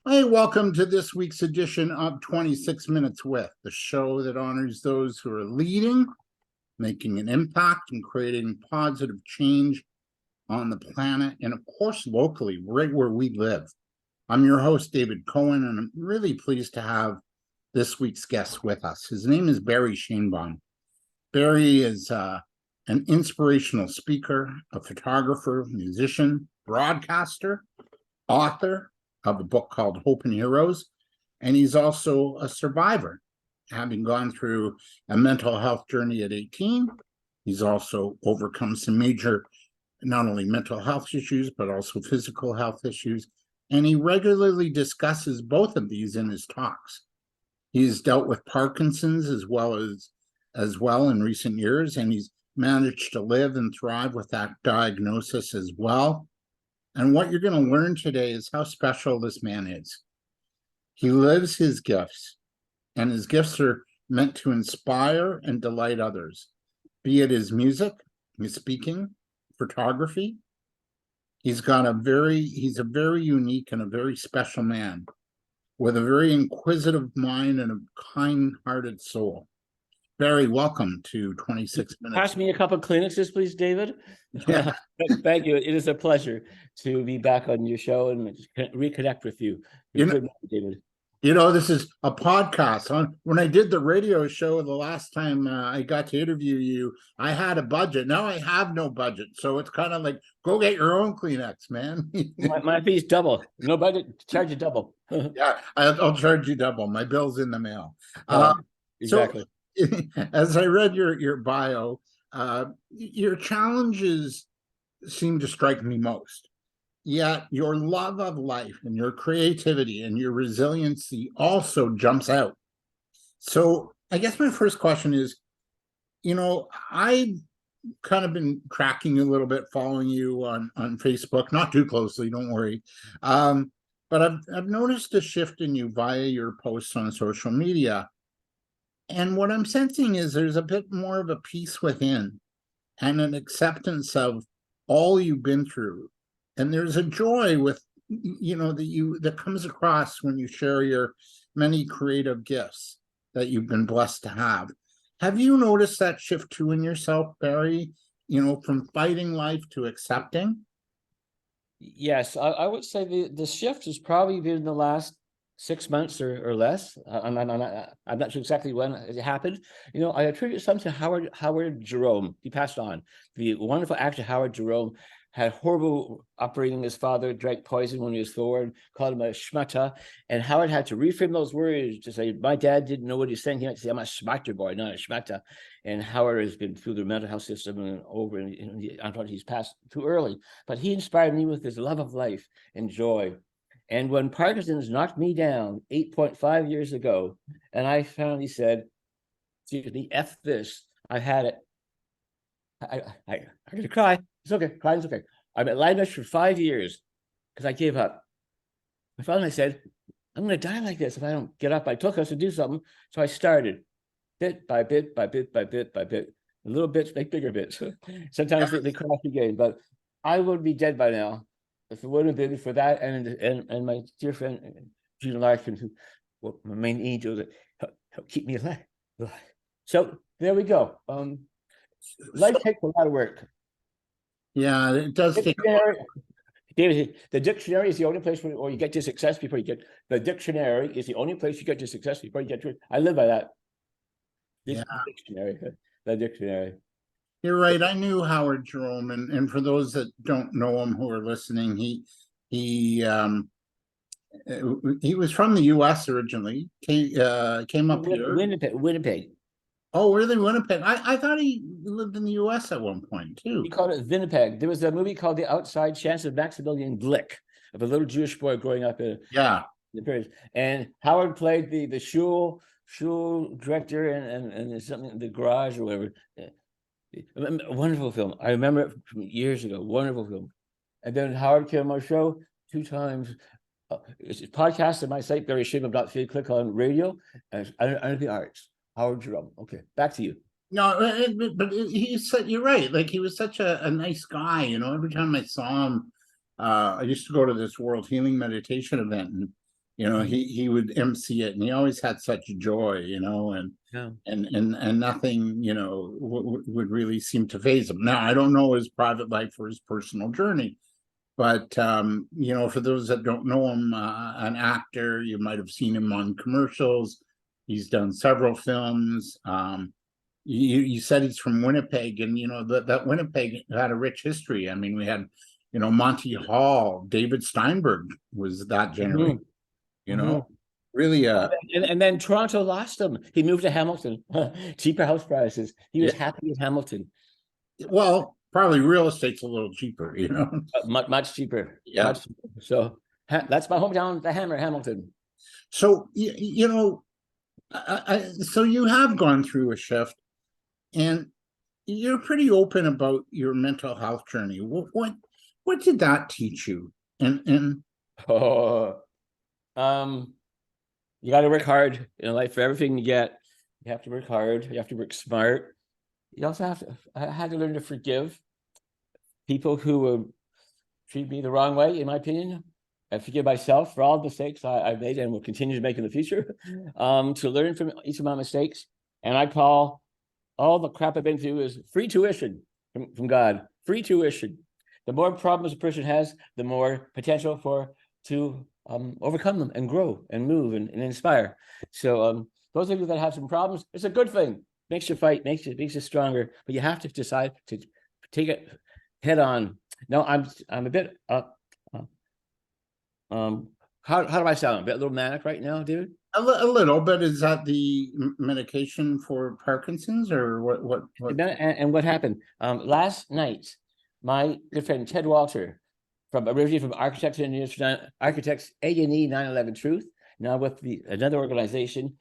Hey, welcome to this week's edition of 26 Minutes With, the show that honors those who are leading, making an impact, and creating positive change on the planet, and of course, locally, right where we live. I'm your host, David Cohen, and I'm really pleased to have this week's guest with us. His name is Barry Shainbaum. Barry is an inspirational speaker, a photographer, musician, broadcaster, author of a book called Hope and Heroes, and he's also a survivor, having gone through a mental health journey at 18. He's also overcome some major, not only mental health issues, but also physical health issues, and he regularly discusses both of these in his talks. He's dealt with Parkinson's as well in recent years, and he's managed to live and thrive with that diagnosis as well. And what you're going to learn today is how special this man is. He lives his gifts, and his gifts are meant to inspire and delight others, be it his music, his speaking, photography. He's a very unique and a very special man with a very inquisitive mind and a kind-hearted soul. Barry, welcome to 26 Minutes. Pass me a couple of Kleenexes, please, David. Yeah. Thank you. It is a pleasure to be back on your show and reconnect with you. Good, David. You know, this is a podcast. When I did the radio show the last time I got to interview you, I had a budget. Now I have no budget. So it's kind of like, go get your own Kleenex, man. my fee's double. No budget, charge you double. Yeah, I'll charge you double. My bill's in the mail. Exactly. So, as I read your bio, your challenges seem to strike me most. Yet your love of life and your creativity and your resiliency also jumps out. So I guess my first question is, I've kind of been tracking you a little bit, following you on Facebook, not too closely, don't worry. But I've noticed a shift in you via your posts on social media. And what I'm sensing is there's a bit more of a peace within and an acceptance of all you've been through. And there's a joy that comes across when you share your many creative gifts that you've been blessed to have. Have you noticed that shift too in yourself, Barry? From fighting life to accepting? Yes, I would say the shift has probably been in the last 6 months or less. I'm not sure exactly when it happened. I attribute some to Howard Jerome. He passed on. The wonderful actor Howard Jerome had horrible upbringing. His father drank poison when he was 4 and called him a schmata. And Howard had to reframe those words to say, my dad didn't know what he's saying. He had to say, I'm a schmatter boy, not a schmata. And Howard has been through the mental health system and over, and unfortunately he's passed too early. But he inspired me with his love of life and joy. And when Parkinson's knocked me down 8.5 years ago, and I finally said, excuse me, F this, I had it. I'm going to cry. It's okay. Crying's okay. I've been lying for 5 years because I gave up. I finally said, I'm going to die like this if I don't get up. I took us to do something. So I started bit by bit, by bit, by bit, by bit. Little bits make bigger bits. Sometimes they crash again, but I would be dead by now if it wouldn't have been for that and my dear friend Gina Larkin, who my main angel that helped keep me alive. So there we go. Life takes a lot of work. Yeah, it does take. David, the dictionary is the only place where you get to success before you get. The dictionary is the only place you get to success before you get to it. I live by that. The dictionary. You're right. I knew Howard Jerome, and for those that don't know him who are listening, he was from the U.S. originally. Came up here. Winnipeg. Oh, really? Winnipeg? I thought he lived in the U.S. at one point too. He called it Winnipeg. There was a movie called The Outside Chance of Maximilian Glick, of a little Jewish boy growing up in the period. And Howard played the shul director and something, the garage or whatever. A wonderful film. I remember it from years ago. Wonderful film. And then Howard came on my show 2 times. It's a podcast on my site, Barry Shainbaum.ca. Click on radio and under the arts. Howard Jerome. Okay, back to you. No, but he said, you're right. Like, he was such a nice guy. Every time I saw him, I used to go to this World Healing Meditation event, and You know, he would MC it, and he always had such joy, you know, Yeah. and nothing, you know, would really seem to phase him. Now, I don't know his private life or his personal journey, but you know, for those that don't know him, an actor, you might have seen him on commercials. He's done several films. You said he's from Winnipeg, and you know that Winnipeg had a rich history. I mean, we had, you know, Monty Hall, David Steinberg was that generation. Mhm. You know, Mhm. really, And then Toronto lost him. He moved to Hamilton. Cheaper house prices. He was yeah. happy in Hamilton. Well, probably real estate's a little cheaper. You know, Much cheaper. yeah. Much cheaper. So that's my hometown, the Hammer, Hamilton. So you know, so you have gone through a shift, and you're pretty open about your mental health journey. What did that teach you? And Oh, you got to work hard in life for everything you get. You have to work hard. You have to work smart. You also have to. I had to learn to forgive people who treat me the wrong way. In my opinion, I forgive myself for all the mistakes I've made and will continue to make in the future. To learn from each of my mistakes, and I call all the crap I've been through is free tuition from God. Free tuition. The more problems a person has, the more potential to overcome them and grow and move and inspire. So those of you that have some problems, it's a good thing. Makes you fight, makes you stronger. But you have to decide to take it head on. No, I'm a bit how do I sound? A little manic right now, dude? a little, but is that the medication for Parkinson's or And what happened? Last night, my good friend Ted Walter, originally from Architects and Engineers for Architects A&E 9/11 Truth, now with another organization,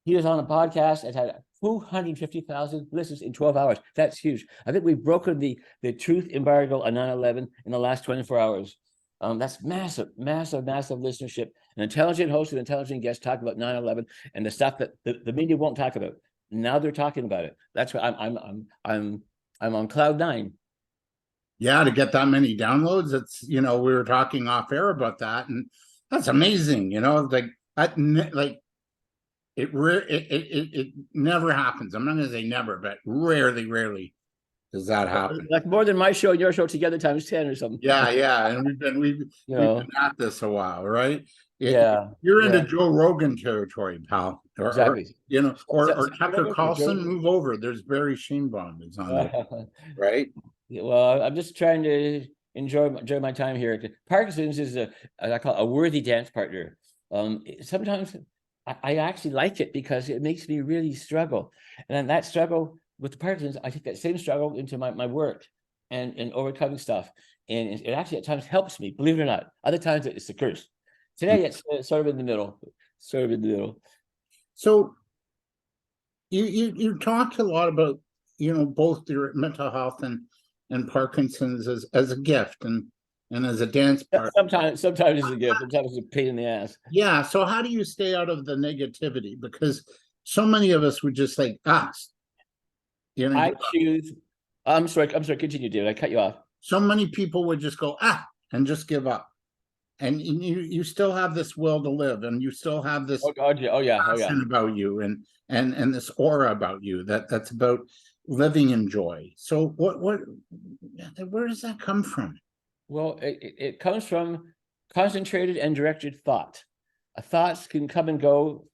he was on a podcast that had 250,000 listens in 12 hours. That's huge. I think we've broken the truth embargo on 9/11 in the last 24 hours. That's massive, massive, massive listenership. An intelligent host and intelligent guest talk about 9/11 and the stuff that the media won't talk about. Now they're talking about it. That's why I'm on cloud nine. Yeah, to get that many downloads, it's, you know, we were talking off air about that, and that's amazing. You know, like it never happens. I'm not gonna say never, but rarely does that happen. Like more than my show and your show together times 10 or something. Yeah, and we've You been know, at this a while, right? yeah, You're into yeah, Joe Rogan territory, pal, or exactly. you know, So, or Tucker Carlson. Joe, Move over. There's Barry Shainbaum is on there, right? well, I'm just trying to enjoy my time here. Parkinson's is I call it a worthy dance partner. Sometimes I actually like it because it makes me really struggle, and then that struggle with the Parkinson's, I take that same struggle into my work and overcoming stuff, and it actually at times helps me. Believe it or not, other times it's a curse. Today it's sort of in the middle, sort of in the middle. So you talked a lot about, you know, both your mental health and Parkinson's as a gift and as a dance part. Sometimes it's a gift, sometimes it's a pain in the ass. Yeah. So how do you stay out of the negativity? Because so many of us would just like, you know, I choose. I'm sorry. Continue, David. I cut you off. so many people would just go, and just give up. And you still have this will to live, and you still have this Oh God, yeah. Oh yeah. Oh yeah. passion about you, and this aura about you that's about living in joy. So where does that come from? Well, it comes from concentrated and directed thought. Thoughts can come and go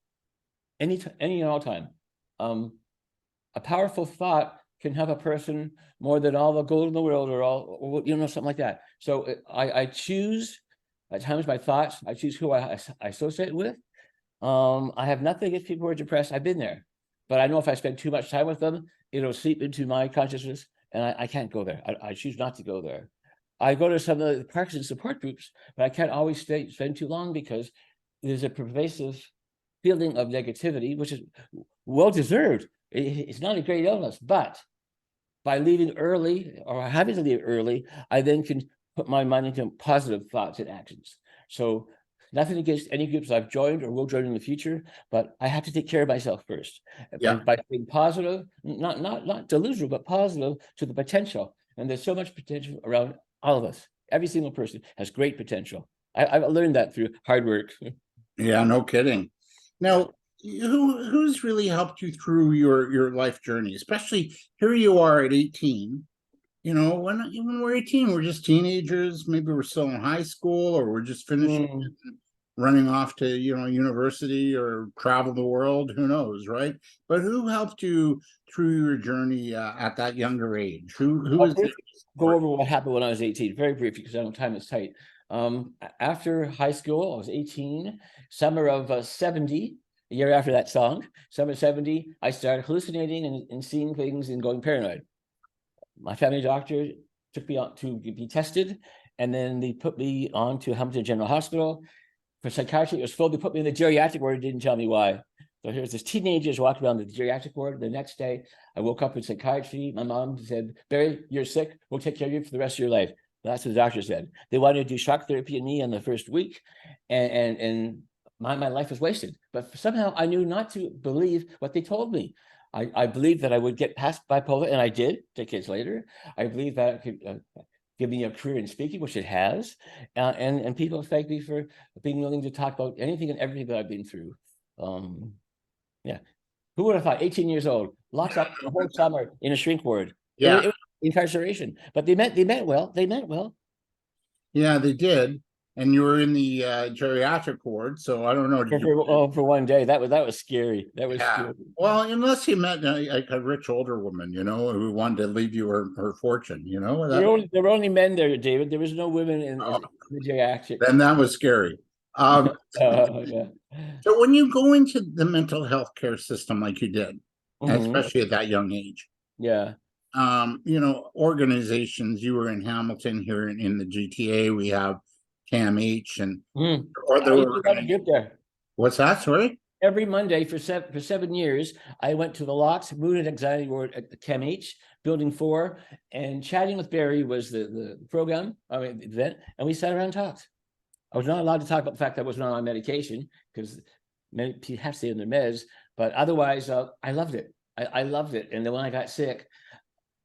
any and all time. A powerful thought can help a person more than all the gold in the world or something like that. So I choose at times my thoughts. I choose who I associate with. I have nothing against people who are depressed. I've been there, but I know if I spend too much time with them, it'll seep into my consciousness, and I can't go there. I choose not to go there. I go to some of the Parkinson support groups, but I can't always spend too long because there's a pervasive feeling of negativity, which is well deserved. It's not a great illness, but by leaving early or having to leave early, I then can put my mind into positive thoughts and actions. So nothing against any groups I've joined or will join in the future, but I have to take care of myself first. Yeah. And by being positive, not delusional, but positive to the potential. And there's so much potential around all of us. Every single person has great potential. I've learned that through hard work. Yeah, no kidding. Now, who's really helped you through your life journey? Especially here you are at 18. You know, when we're 18, we're just teenagers. Maybe we're still in high school, or we're just finishing Mm. running off to, university or travel the world. Who knows, right? But who helped you through your journey at that younger age? Who I'll is there briefly to go support over what happened when I was 18, very briefly, because I know time is tight. After high school, I was 18, summer of 70, a year after that song, summer 70, I started hallucinating and seeing things and going paranoid. My family doctor took me out to be tested, and then they put me on to Hamilton General Hospital. For psychiatry, it was full. They put me in the geriatric ward and didn't tell me why. So here's this teenagers walking around the geriatric ward. The next day, I woke up in psychiatry. My mom said, Barry, you're sick. We'll take care of you for the rest of your life. That's what the doctor said. They wanted to do shock therapy on me in the first week, and my life was wasted. But somehow I knew not to believe what they told me. I believed that I would get past bipolar, and I did decades later. I believed that it could give me a career in speaking, which it has. And people thank me for being willing to talk about anything and everything that I've been through. Yeah. Who would have thought 18 years old, locked up the whole summer in a shrink ward? Yeah, It was incarceration, but they meant well. They meant well. yeah, they did. And you were in the geriatric ward, so I don't know. Did you? For one day, that was scary. That was Yeah. scary. Well, unless you met like a rich older woman, who wanted to leave you her fortune, There were only men there, David. There was no women in the geriatric. then that was scary. Um, Yeah. so when you go into the mental health care system like you did, Mhm. especially at that young age, Yeah. organizations, you were in Hamilton here in the GTA, we have CAMH and I other used to run a organizations. group there. What's that? Sorry? Every Monday for 7 years, I went to the Locks Mood and Anxiety Ward at the CAMH, Building 4, and chatting with Barry was the program, I mean, the event, and we sat around and talked. I was not allowed to talk about the fact that I was not on medication because many people have to stay on their meds, but otherwise, I loved it. I loved it. And then when I got sick,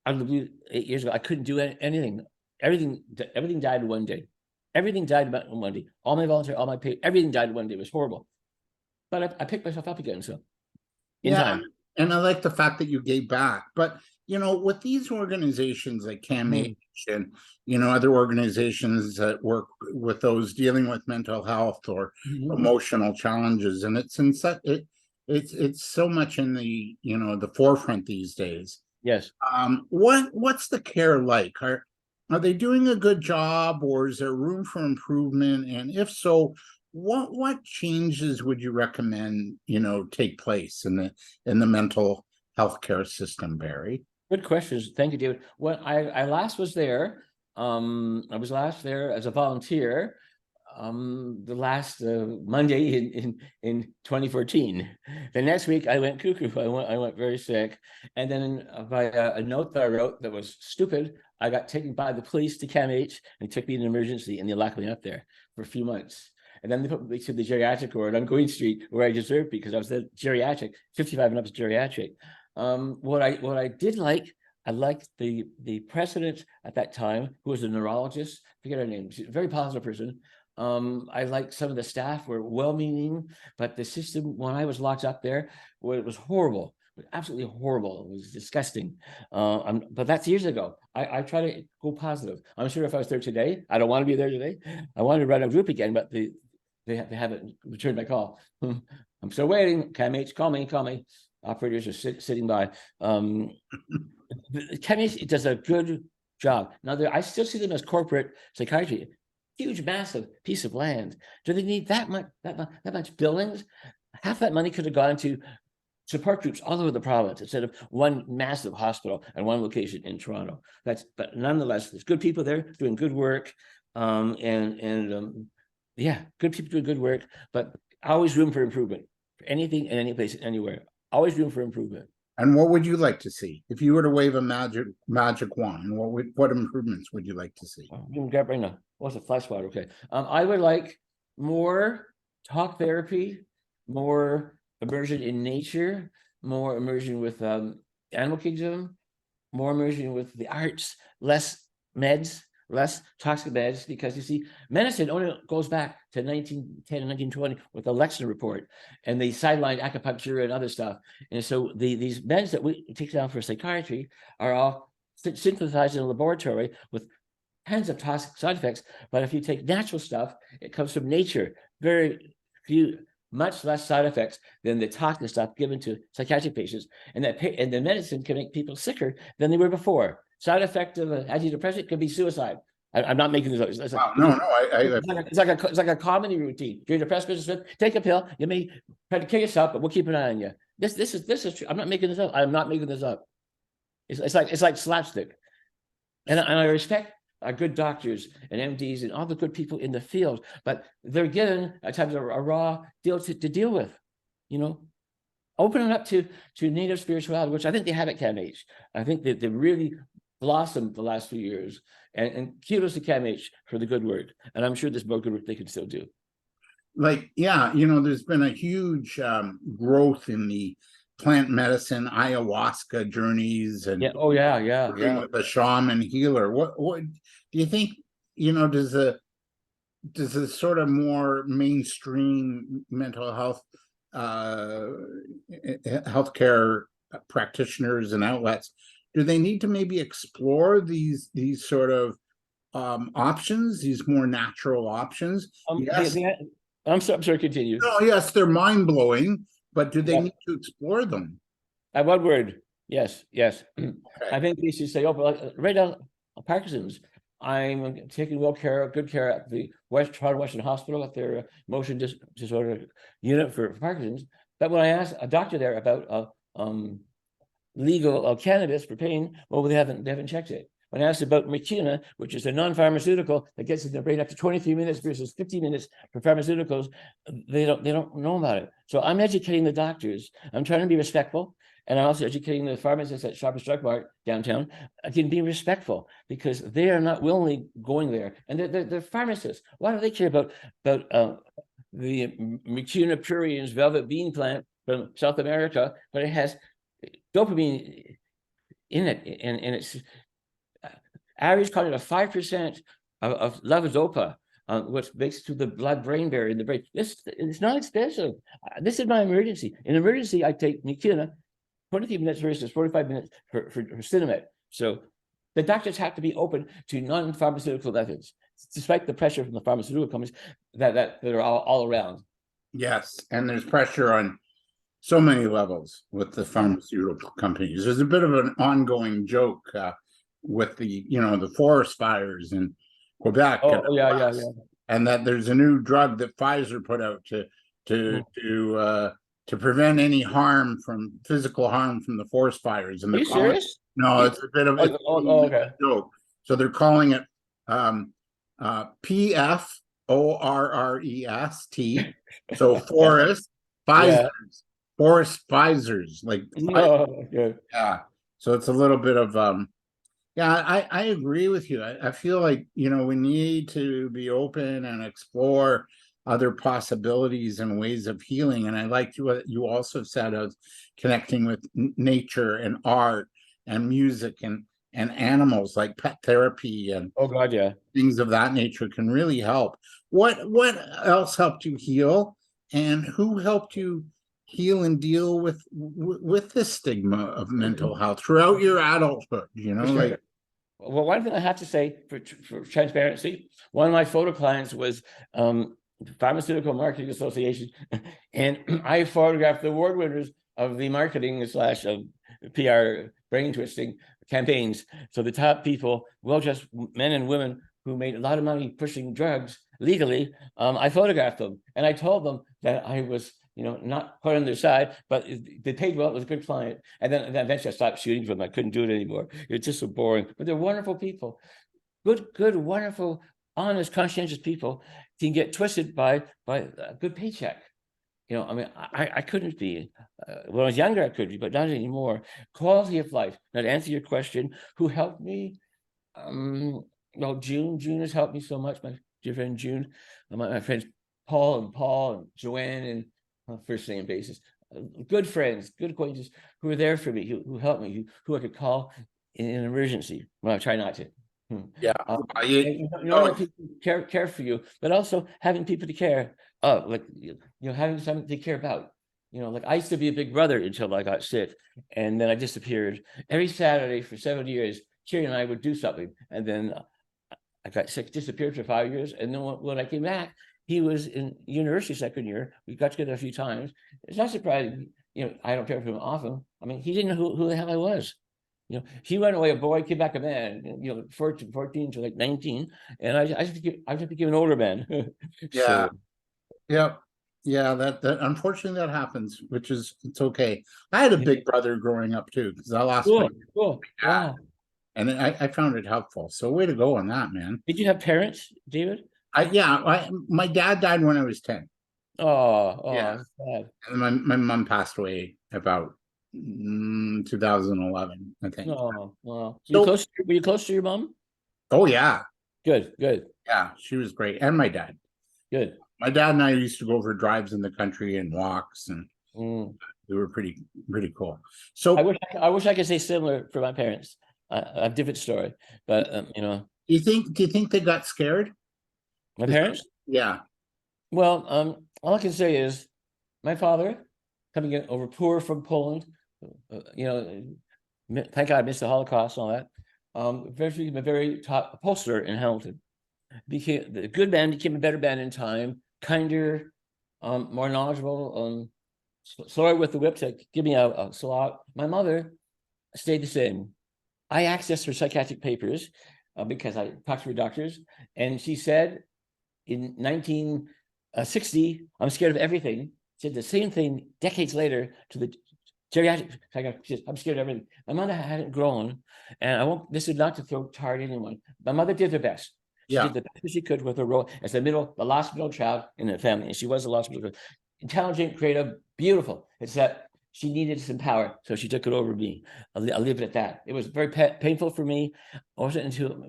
I believe 8 years ago, I couldn't do anything. Everything died in one day. Everything died about in one day. All my volunteer, all my pay, everything died in one day. It was horrible. But I picked myself up again, so in Yeah, time. and I like the fact that you gave back. But with these organizations like CAMH Mhm. and other organizations that work with those dealing with mental health or Mhm. emotional challenges, and it's in such it's so much in the forefront these days. Yes. What's the care like? Are they doing a good job, or is there room for improvement? And if so, what changes would you recommend, take place in the mental health care system, Barry? Good questions. Thank you, David. When I last was there, I was last there as a volunteer, the last Monday in 2014. The next week I went cuckoo. I went very sick, and then by a note that I wrote that was stupid, I got taken by the police to CAMH and took me in an emergency, and they locked me up there for a few months. And then they put me to the geriatric ward on Queen Street, where I deserved because I was the geriatric, 55 and up is geriatric. What I did like, I liked the president at that time, who was a neurologist. Forget her name. She's a very positive person. I liked some of the staff were well-meaning, but the system when I was locked up there, it was horrible. It was absolutely horrible. It was disgusting. But that's years ago. I try to go positive. I'm sure if I was there today, I don't want to be there today. I wanted to run a group again, but they haven't returned my call. I'm still waiting. CAMH, call me. Operators are sitting by. CAMH does a good job. Now, I still see them as corporate psychiatry. Huge, massive piece of land. Do they need that much buildings? Half that money could have gone to support groups all over the province instead of one massive hospital and one location in Toronto. But nonetheless, there's good people there doing good work. Yeah, good people doing good work, but always room for improvement for anything and any place, anywhere. Always room for improvement. And what would you like to see if you were to wave a magic wand? What improvements would you like to see? You can grab right now. What's a fly swatter? Okay. I would like more talk therapy, more immersion in nature, more immersion with animal kingdom, more immersion with the arts, less meds, less toxic meds, because you see, medicine only goes back to 1910 and 1920 with the Lexner report and the sidelined acupuncture and other stuff. And so these meds that we take down for psychiatry are all synthesized in a laboratory with tons of toxic side effects. But if you take natural stuff, it comes from nature, very few, much less side effects than the toxic stuff given to psychiatric patients. And and the medicine can make people sicker than they were before. Side effect of an antidepressant could be suicide. I'm not making this up. Wow, no, It's like a comedy routine. You're depressed, take a pill. You may try to kill yourself, but we'll keep an eye on you. This is true. I'm not making this up. I'm not making this up. It's like slapstick. And I respect our good doctors and MDs and all the good people in the field, but they're given at times a raw deal to deal with, opening up to native spirituality, which I think they have at CAMH. I think that they really blossomed the last few years, and kudos to CAMH for the good work. And I'm sure there's more good work they can still do. There's been a huge growth in the plant medicine, ayahuasca journeys, and working with a shaman healer. What do you think? Does the sort of more mainstream mental health healthcare practitioners and outlets, do they need to maybe explore these sort of options, these more natural options? Yes. I'm sorry, continue. No, yes, they're mind-blowing, but do they need to explore them? One word, yes. Okay. I think they should say, right down Parkinson's. I'm taking good care at the Toronto Western Hospital at their motion disorder unit for Parkinson's. But when I asked a doctor there about legal cannabis for pain, well, they haven't checked it. When I asked about Mucuna, which is a non-pharmaceutical that gets in the brain up to 23 minutes versus 50 minutes for pharmaceuticals, they don't know about it. So I'm educating the doctors. I'm trying to be respectful, and I'm also educating the pharmacists at Shoppers Drug Mart downtown. I can be respectful because they are not willingly going there, and they're pharmacists. Why do they care about the Mucuna pruriens velvet bean plant from South America, but it has dopamine in it, and it's average content of 5% of levodopa, which makes to the blood-brain barrier in the brain. It's not expensive. This is my emergency. In emergency, I take Mucuna, 23 minutes versus 45 minutes for Cinemet. So the doctors have to be open to non-pharmaceutical methods, despite the pressure from the pharmaceutical companies that are all around. Yes, and there's pressure on so many levels with the pharmaceutical companies. There's a bit of an ongoing joke with the forest fires in Quebec. And that there's a new drug that Pfizer put out to prevent any physical harm from the forest fires. And are you serious? No, it's a bit of a joke. So they're calling it PFORREST. So forest Pfizers. Forest Pfizers, so it's a little bit of I agree with you. I feel like we need to be open and explore other possibilities and ways of healing. And I liked what you also said of connecting with nature and art and music and animals, like pet therapy and things of that nature can really help. What else helped you heal, and who helped you heal and deal with the stigma of mental health throughout your adulthood? Well, one thing I have to say for transparency, one of my photo clients was Pharmaceutical Marketing Association, and I photographed the award winners of the marketing / PR brain twisting campaigns. So the top people, just men and women who made a lot of money pushing drugs legally, I photographed them, and I told them that I was not put on their side, but they paid well. It was a good client. And then eventually I stopped shooting for them. I couldn't do it anymore. It's just so boring. But they're wonderful people. Good, wonderful, honest, conscientious people can get twisted by a good paycheck. I couldn't be. When I was younger, I could be, but not anymore. Quality of life. Now, to answer your question, who helped me? June has helped me so much. My dear friend June, my friends Paul and Joanne, and first name basis, good friends, good acquaintances who were there for me, who helped me, who I could call in an emergency. Well, I try not to. Yeah. In order to care for you, but also having people to care, like, having something to care about. Like I used to be a big brother until I got sick, and then I disappeared. Every Saturday for 7 years, Kerry and I would do something, and then I got sick, disappeared for 5 years, and then when I came back, he was in university second year. We got together a few times. It's not surprising, I don't care for him often. I mean, he didn't know who the hell I was. He went away a boy, came back a man, 14 to like 19. And I just became an older man. Yeah. So Yeah. Yeah. That unfortunately that happens, which is, it's okay. I had a yeah. big brother growing up too, because I lost my Cool. dad, Wow. and I found it helpful. So way to go on that, man. Did you have parents, David? My dad died when I was 10. Yeah. That's sad. And my mom passed away about 2011, I think. Oh, So, were you close to your mom? oh yeah, Good, yeah, she was great. And my dad. good. My dad and I used to go for drives in the country and walks, and Mm. we were pretty cool. I So wish I could say similar for my parents. A different story, but do you think they got scared? my parents. Yeah. Well, all I can say is my father coming in over poor from Poland, thank God I missed the Holocaust and all that. Became a very top upholsterer in Hamilton. Became the good man, became a better man in time, kinder, more knowledgeable, slower with the whip to give me a slot. My mother stayed the same. I accessed her psychiatric papers because I talked to her doctors, and she said in 1960, I'm scared of everything. Said the same thing decades later to the geriatric psychiatrist. I'm scared of everything. My mother hadn't grown, and I won't. This is not to throw tar at anyone. My mother did her best. She Yeah. did the best she could with her role as the last middle child in the family, and she was the last middle child. Intelligent, creative, beautiful. It's that she needed some power, so she took it over me. I'll leave it at that. It was very painful for me. I wasn't until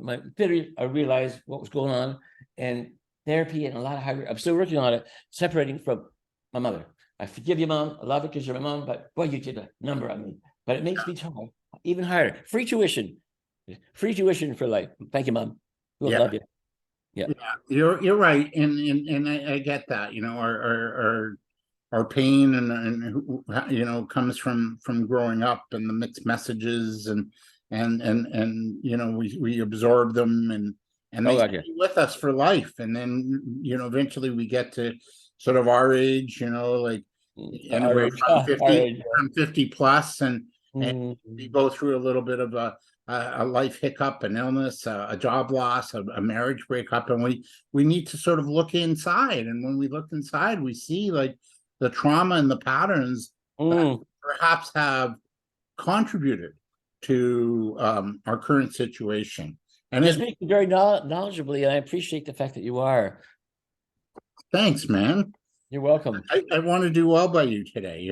I realized what was going on, and therapy and a lot of hard work. I'm still working on it, separating from my mother. I forgive you, Mom. I love you because you're my mom, but boy, you did a number on me. But it makes me try even harder. Free tuition for life. Thank you, Mom. We'll Yeah. love you. Yeah. You're right, and I get that. Our pain and comes from growing up and the mixed messages and we absorb them and they stay with us for life, and then eventually we get to sort of our age, like anywhere from 50 plus, and we go through a little bit of a life hiccup, an illness, a job loss, a marriage breakup, and we need to sort of look inside, and when we look inside, we see like the trauma and the patterns that perhaps have contributed to our current situation. And you're speaking very knowledgeably, and I appreciate the fact that you are. Thanks, man. You're welcome. I want to do well by you today,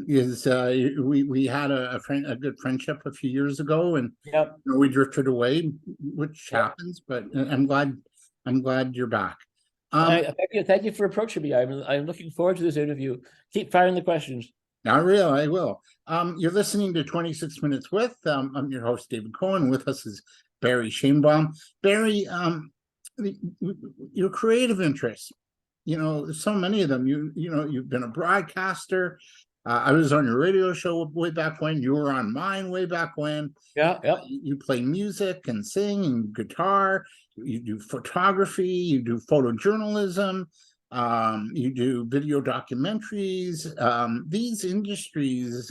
is we had a good friendship a few years ago, and we drifted away, which happens, but I'm glad you're back. Thank you for approaching me. I'm looking forward to this interview. Keep firing the questions. I will. You're listening to 26 Minutes with. I'm your host, David Cohen. With us is Barry Shainbaum. Barry, your creative interests, there's so many of them. You've been a broadcaster. I was on your radio show way back when. You were on mine way back when. Yeah. You play music and sing and guitar. You do photography. You do photojournalism. You do video documentaries. These industries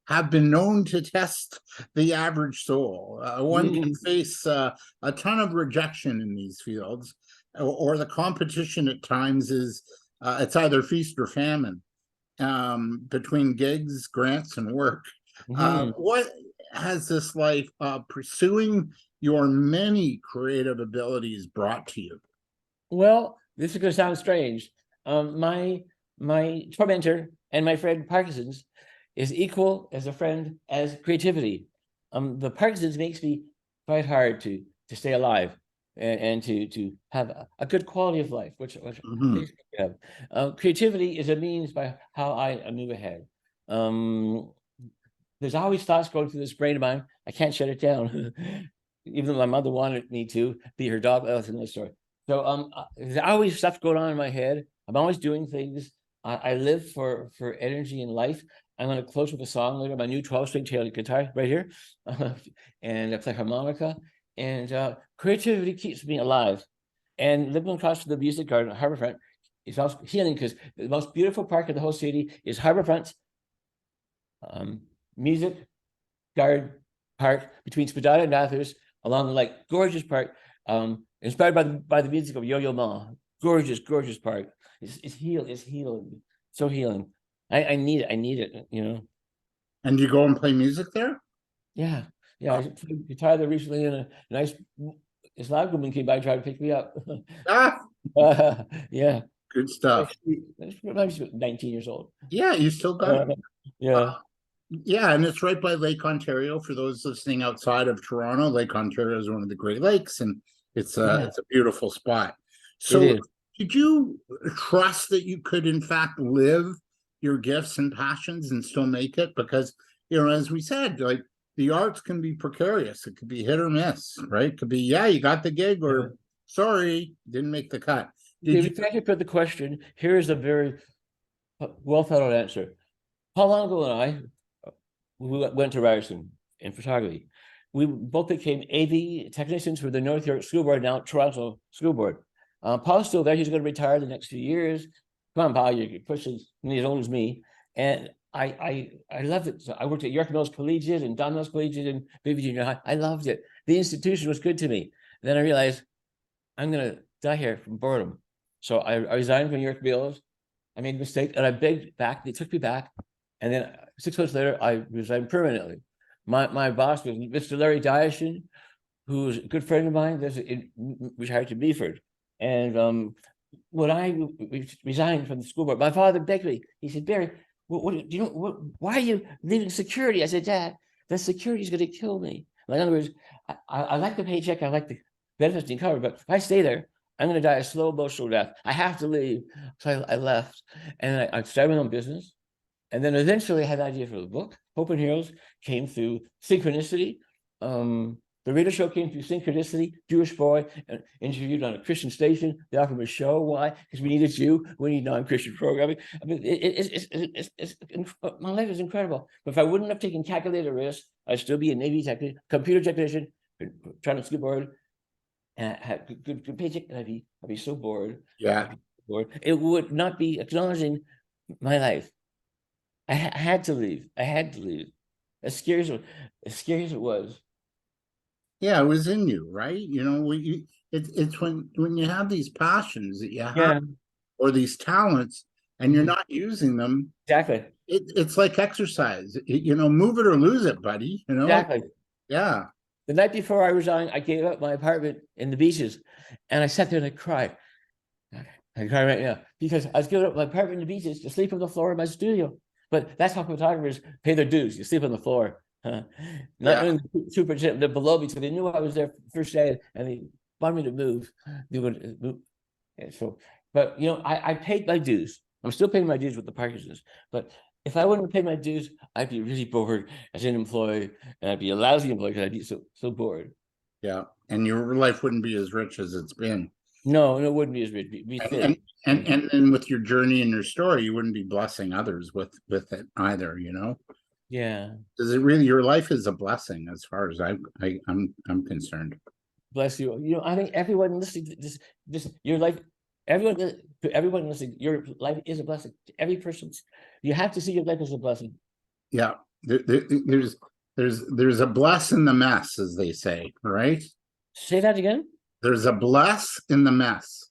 have been known to test the average soul. One can face a ton of rejection in these fields, or the competition at times is it's either feast or famine between gigs, grants, and work. What has this life pursuing your many creative abilities brought to you? Well, this is going to sound strange. My tormentor and my friend Parkinson's is equal as a friend as creativity. The Parkinson's makes me fight hard to stay alive and to have a good quality of life, which creativity is a means by how I move ahead. There's always thoughts going through this brain of mine. I can't shut it down. even though my mother wanted me to be her dog. That's another story. So there's always stuff going on in my head. I'm always doing things. I live for energy in life. I'm going to close with a song later, my new 12-string tail guitar right here, and I play harmonica. And creativity keeps me alive. And living across from the music garden at Harbourfront is also healing, because the most beautiful park of the whole city is Harbourfront music garden park between Spadina and Bathurst, along the lake. Gorgeous park, inspired by the music of Yo-Yo Ma. Gorgeous, gorgeous park. It's healing, so healing. I need it. I need it. You know. And you go and play music there? Yeah, yeah. I played guitar there recently, and a nice Islamic woman came by and tried to pick me up. Ah, Yeah. good stuff. I was 19 years old. Yeah, you still got it. Yeah. Yeah, and it's right by Lake Ontario. For those listening outside of Toronto, Lake Ontario is one of the Great Lakes, and it's Yeah. it's a beautiful spot. It So, is. did you trust that you could, in fact, live your gifts and passions and still make it? Because, as we said, like the arts can be precarious. It could be hit or miss, right? It could be, yeah, you got the gig, or sorry, didn't make the cut. Did you? David, thank you for the question. Here is a very well thought out answer. Paul Longo and I, we went to Ryerson in photography. We both became AV technicians for the North York School Board, now Toronto School Board. Paul's still there. He's going to retire the next few years. Come on, Paul, you're pushing, he's as old as me. And I loved it. So I worked at York Mills Collegiate and Don Mills Collegiate and Baby Junior High. I loved it. The institution was good to me. Then I realized I'm going to die here from boredom. So I resigned from York Mills. I made a mistake and I begged back. They took me back. And then 6 months later, I resigned permanently. My boss was Mr. Larry Diashin, who was a good friend of mine. Retired to Beeford. And when I resigned from the school board, my father begged me. He said, "Barry, what do you know? Why are you leaving security?" I said, "Dad, the security is going to kill me." In other words, I like the paycheck, I like the benefits being covered, but if I stay there, I'm going to die a slow emotional death. I have to leave. So I left, and I started my own business. And then eventually I had an idea for the book. Hope and Heroes came through synchronicity. The radio show came through synchronicity. Jewish boy interviewed on a Christian station. They offered me a show. Why? Because we needed you. We need non-Christian programming. I mean, my life is incredible. But if I wouldn't have taken calculated risks, I'd still be a Navy technician, computer technician, trying to school board, and have good paycheck. And I'd be so bored. Yeah. Bored. It would not be acknowledging my life. I had to leave. I had to leave. As scary as it was. Yeah, it was in you, right? It's when you have these passions that you have, Yeah, or these talents, and you're not using them. exactly. It's like exercise. Move it or lose it, buddy. Exactly. Yeah. The night before I resigned, I gave up my apartment in the Beaches, and I sat there and I cried. I cry right now because I was giving up my apartment in the Beaches to sleep on the floor in my studio. But that's how photographers pay their dues. You sleep on the floor. Not knowing the superintendent lived below me, so they knew I was there first day, and they wanted me to move. They would move. And so, but I paid my dues. I'm still paying my dues with the Parkinson's. But if I wouldn't have paid my dues, I'd be really bored as an employee, and I'd be a lousy employee because I'd be so bored. Yeah, and your life wouldn't be as rich as it's been. No, it wouldn't be as rich. Be thin. And then with your journey and your story, you wouldn't be blessing others with it either. Yeah. Does it really? Your life is a blessing, as far as I'm concerned. Bless you. I think everyone listening to this your life, everyone listening, your life is a blessing to every person. You have to see your life as a blessing. Yeah, there's a bless in the mess, as they say, right? Say that again. There's a bless in the mess.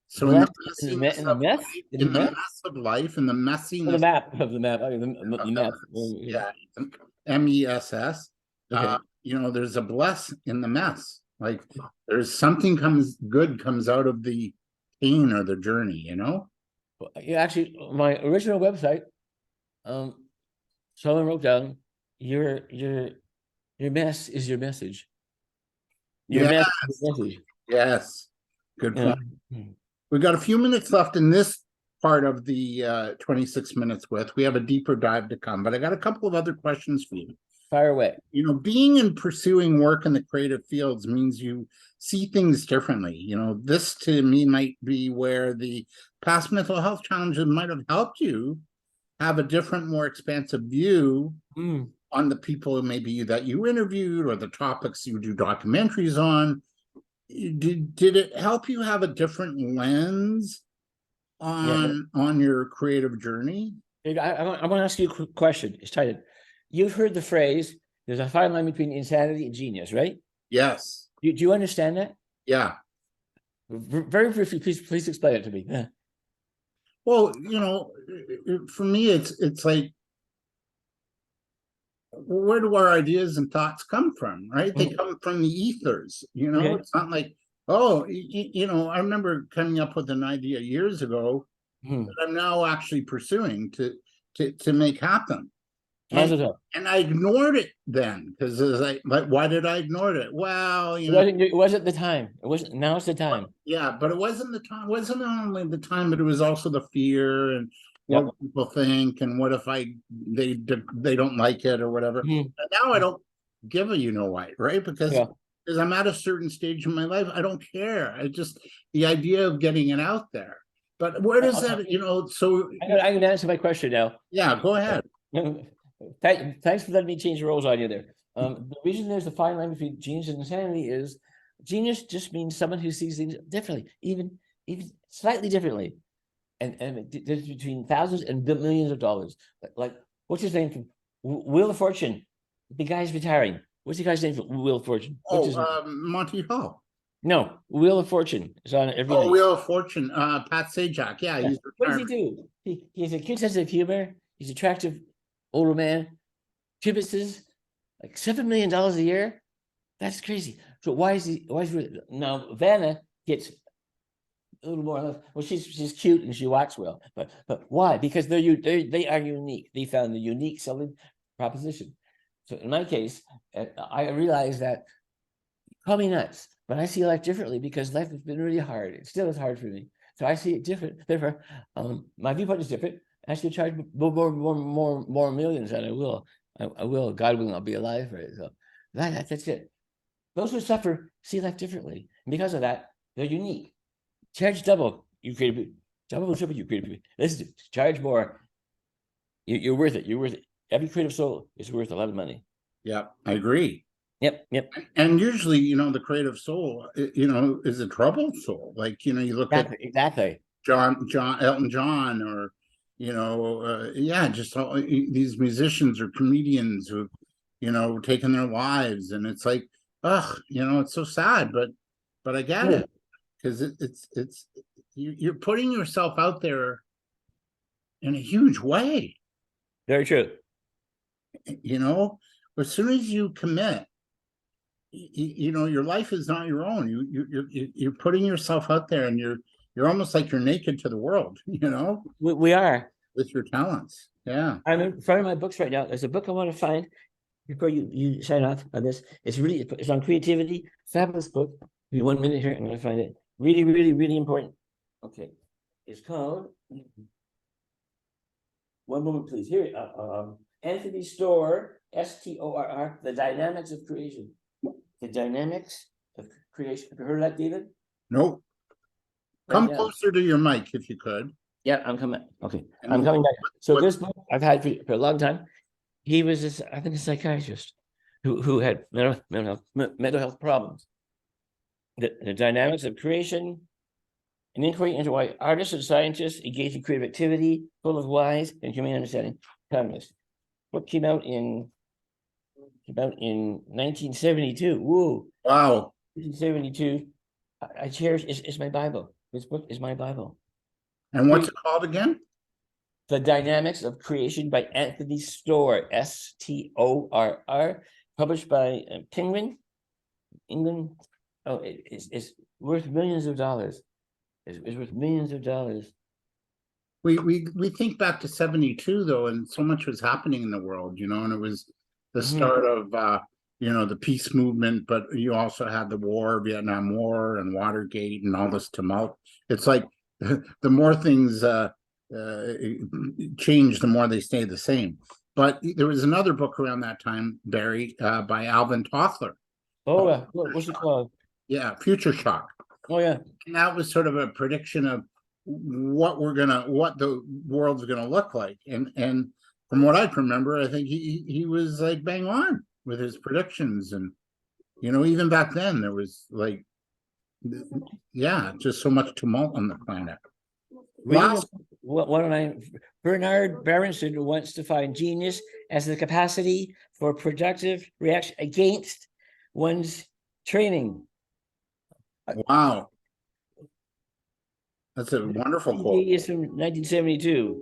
So Bless in the mess, mess of life, in the messiness the map. The map. Yeah, MESS. Okay. There's a bless in the mess. Like there's something comes out of the pain or the journey. Yeah, actually, my original website, someone wrote down your mess is your message. Your Yes. mess is your message. Yes. Good point. Yeah. We've got a few minutes left in this part of the 26 minutes with. We have a deeper dive to come, but I got a couple of other questions for you. Fire away. Being and pursuing work in the creative fields means you see things differently. This to me might be where the past mental health challenges might have helped you have a different, more expansive view on the people maybe that you interviewed or the topics you do documentaries on. Did it help you have a different lens on your creative journey? I want to ask you a quick question. It's titled, you've heard the phrase, there's a fine line between insanity and genius, right? Yes. Do you understand that? Yeah. Very briefly, please explain it to me. Yeah. Well, for me, it's like, where do our ideas and thoughts come from, right? They come from the ethers, Okay. It's not like, oh, I remember coming up with an idea years ago that I'm now actually pursuing to make happen. And I ignored it then because why did I ignore it? Well, it wasn't the time. It wasn't. Now it's the time. Yeah, but it wasn't the time. It wasn't only the time, but it was also the fear and what people think and what if they don't like it or whatever. And now I don't give a what, right? Because I'm at a certain stage in my life, I don't care. The idea of getting it out there. But where does that, so I can answer my question now. Yeah, go ahead. Thanks for letting me change the roles on you there. The reason there's a fine line between genius and insanity is genius just means someone who sees things differently, even slightly differently. And there's between thousands and millions of dollars. Like what's his name from Wheel of Fortune? The guy's retiring. What's the guy's name from Wheel of Fortune? Monty Hall. No, Wheel of Fortune is on every night. Wheel of Fortune. Pat Sajak. Yeah, he's what does he do? He has a cute sense of humor. He's attractive, older man. Kibitzes, like $7 million a year. That's crazy. So why is now Vanna gets a little more love. Well, she's cute and she walks well, but why? Because they are unique. They found the unique selling proposition. So in my case, I realized that, call me nuts, but I see life differently because life has been really hard. It still is hard for me. So I see it different. Therefore, my viewpoint is different. I should charge more millions than I will. I will. God willing, I'll be alive for it. So that's it. Those who suffer see life differently. And because of that, they're unique. Charge double, you creative. Double, triple, you creative. Listen, charge more. You're worth it. You're worth it. Every creative soul is worth a lot of money. Yeah, I agree. Yep. And usually, the creative soul, is a troubled soul. Like, you look at Elton John, or just all these musicians or comedians who, taken their lives, and it's like, it's so sad, but I get it, because it's you're putting yourself out there in a huge way. Very true. As soon as you commit, your life is not your own. You're putting yourself out there, and you're almost like you're naked to the world. We are, with your talents. Yeah, I'm in front of my books right now. There's a book I want to find before you sign off on this. It's on creativity. Fabulous book. Give me 1 minute here. I'm going to find it. Really, really, really important. Okay, it's called. One moment, please. Here, Anthony Storr, Storr, The Dynamics of Creation. The Dynamics of Creation. Have you heard of that, David? Nope. Come closer to your mic if you could. Yeah, I'm coming. Okay, I'm coming back. So this book I've had for a long time. He was a psychiatrist who had mental health problems. The Dynamics of Creation, an inquiry into why artists and scientists engage in creative activity, full of wise and humane understanding. Communist. What came out in 1972. Woo! Wow. 1972. I cherish. It's my Bible. This book is my Bible. And what's it called again? The Dynamics of Creation by Anthony Storr, Storr, published by Penguin, England. Oh, it's worth millions of dollars. It's worth millions of dollars. We think back to 72 though, and so much was happening in the world, and it was the start of the peace movement, but you also had the war, Vietnam War, and Watergate, and all this tumult. It's like the more things change, the more they stay the same. But there was another book around that time, Barry, by Alvin Toffler. Oh, what's it called? Yeah, Future Shock. Oh, yeah. And that was sort of a prediction of what the world's gonna look like. And from what I can remember, I think he was like bang on with his predictions. And even back then there was like, yeah, just so much tumult on the planet. Reading one of my Bernard Berenson wants to find genius as the capacity for productive reaction against one's training. Wow. That's a wonderful quote. It's from 1972.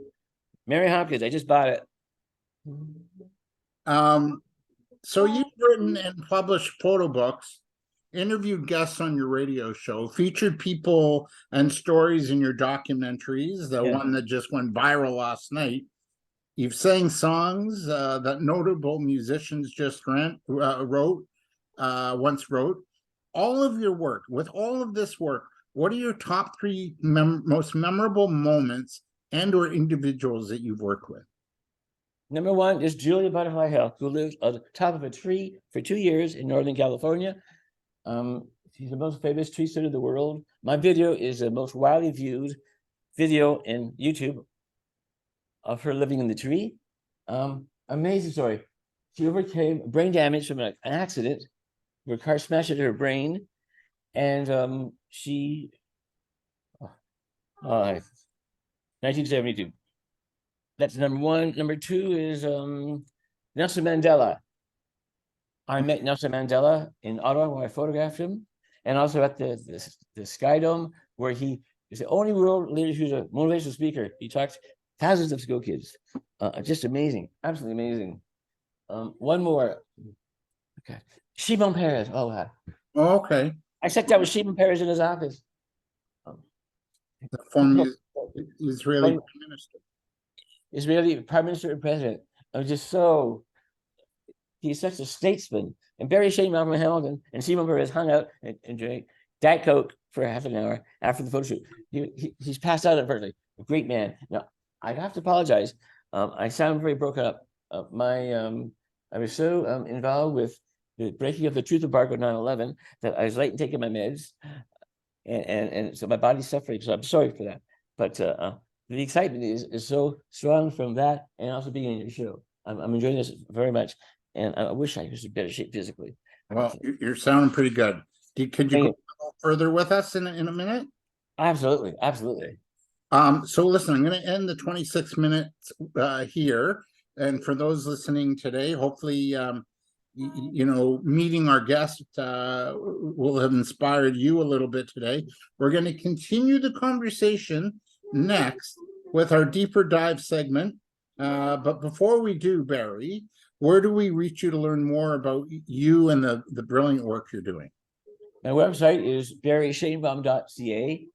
Mary Hopkins, I just bought it. So you've written and published photo books, interviewed guests on your radio show, featured people and stories in your documentaries, the one that just went viral last night. You've sang songs that notable musicians just once wrote. All of your work, with all of this work, what are your top three most memorable moments and or individuals that you've worked with? Number one is Julia Butterfly Hill, who lived on the top of a tree for 2 years in Northern California. She's the most famous tree sitter in the world. My video is the most widely viewed video in YouTube of her living in the tree. Amazing story. She overcame brain damage from an accident where a car smashed into her brain. And she, 1972. That's number one. Number two is Nelson Mandela. I met Nelson Mandela in Ottawa where I photographed him, and also at the Sky Dome, where he is the only world leader who's a motivational speaker. He talks thousands of school kids. Just amazing, absolutely amazing. One more. Okay, Shimon Peres. Oh, wow. Oh, okay. I sat down with Shimon Peres in his office. The former Israeli Prime Minister. Israeli Prime Minister and President. I'm just so. He's such a statesman. And Barry Shainbaum from Hamilton and Shimon Peres hung out and drank Diet Coke for half an hour after the photo shoot. He's passed out unfortunately. A great man. Now I have to apologize. I sound very broken up. I was so involved with the breaking of the truth embargo 9/11 that I was late in taking my meds, and so my body's suffering. So I'm sorry for that. But the excitement is so strong from that, and also being in your show. I'm enjoying this very much, and I wish I was in better shape physically. Well, you're sounding pretty good. Could you go a little further with us in a minute? Absolutely, absolutely. So listen, I'm going to end the 26 minutes here, and for those listening today, hopefully, meeting our guest will have inspired you a little bit today. We're going to continue the conversation next with our deeper dive segment. But before we do, Barry, where do we reach you to learn more about you and the brilliant work you're doing? My website is barryshainbaum.ca,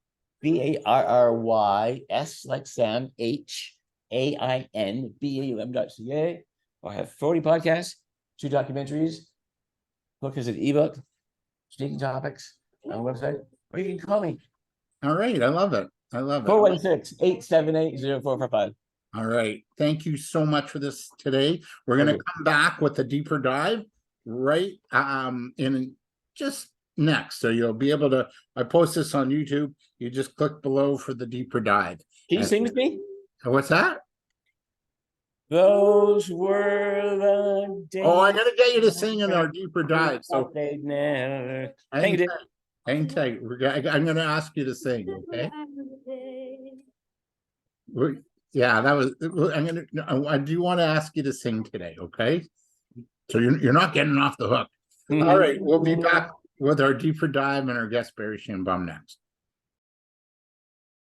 BARRYS like Sam, HAINBAUM.ca. I have 40 podcasts, 2 documentaries. Book is an ebook, Sneaking Topics on the website, or you can call me. All right, I love it. 416-878-0455. All right. Thank you so much for this today. We're going to come back with a deeper dive right in just next. So you'll be able to, I post this on YouTube. You just click below for the deeper dive. Can you sing with me? What's that? Those were the days. Oh, I got to get you to sing in our deeper dive. So they'd never. hang tight. Hang tight. I'm going to ask you to sing, okay? Yeah, that was. I do want to ask you to sing today, okay? So you're not getting off the hook. All right, we'll be back with our deeper dive and our guest Barry Shainbaum next.